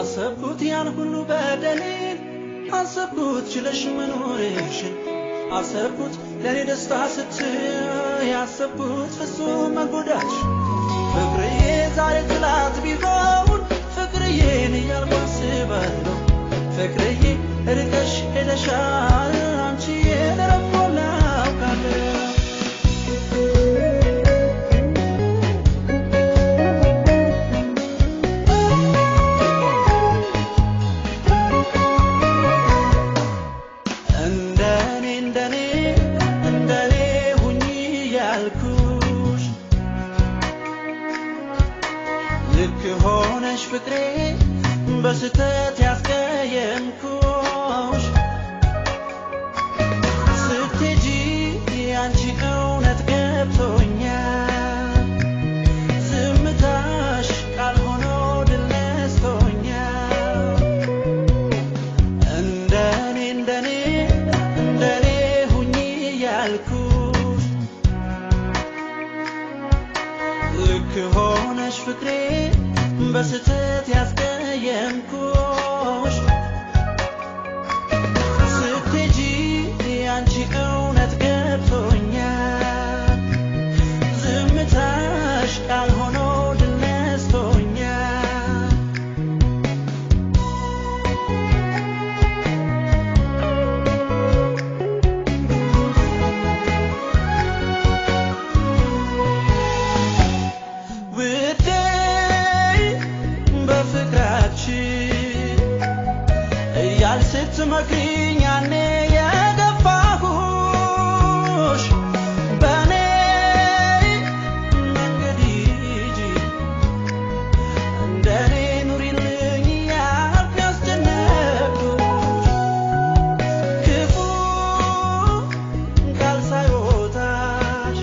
አሰብኩት ያን ሁሉ በደሌን አሰብኩት ችለሽ መኖርሽን አሰብኩት ለኔ ደስታ ስትይ ያሰብኩት ፍጹም መጎዳትሽ ፍቅርዬ ዛሬ ጥላት ቢሆን ፍቅርዬን እያልኩ አስባለሁ ፍቅርዬ ርቀሽ ሄደሻል አንቺ የረፍቶላ አውቃለሁ ልክ ሆነሽ ፍቅሬ በስተት ያስቀየምኩሽ ስትሄጂ አንቺ እውነት ገብቶኛል ዝምታሽ ቃል ሆኖ ድል ነስቶኛል እንደኔ ሁኚ ያልኩሽ ልክ ሆነሽ ፍቅሬ በስተት ያስቀየምኩሽ ስትሄጂ አንቺ እውነት ገብቶኛል ዝምታሽ ቃል ሆኖ ድል ነስቶኛል ስትመክሪኝ ያኔ የገፋሁሽ በኔ መንገድ ሂጂ እንደኔ ኑሪልኝ ያልኩ ያስጨነቅኩሽ ክፉ ቃል ሳይወጣሽ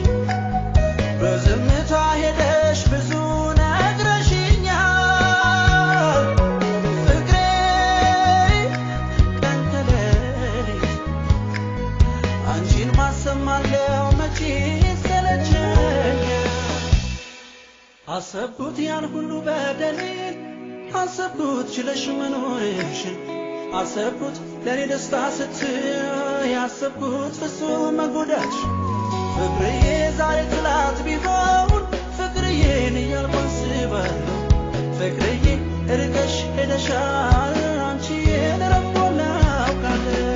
በዝምታ ሄደሽ ብዙ አሰብኩት ያን ሁሉ በደሌን አሰብኩት ችለሽ መኖርሽን አሰብኩት ለኔ ደስታ ስትይ ያሰብኩት ፍጹም መጎዳትሽ ፍቅርዬ ዛሬ ጥላት ቢሆን ፍቅርዬን እያልኩ አስባለሁ ፍቅርዬ ርቀሽ ሄደሻል አንቺ የረፍቶላ አውቃለሁ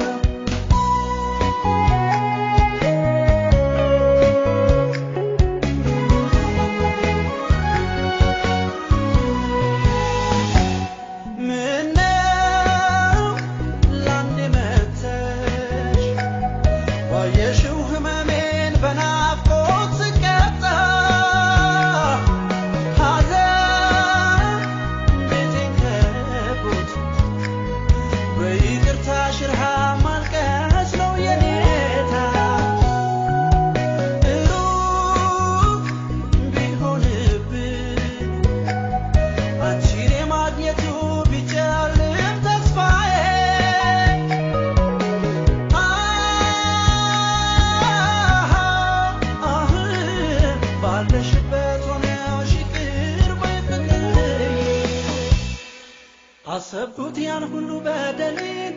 አሰብኩት ያን ሁሉ በደሌን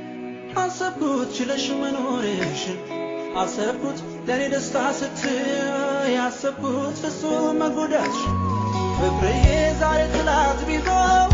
አሰብኩት ችለሽ መኖርሽን አሰብኩት ለኔ ደስታ ስትይ ያሰብኩት ፍጹም መጎዳትሽ ፍቅርዬ ዛሬ ጥላት ቢሆን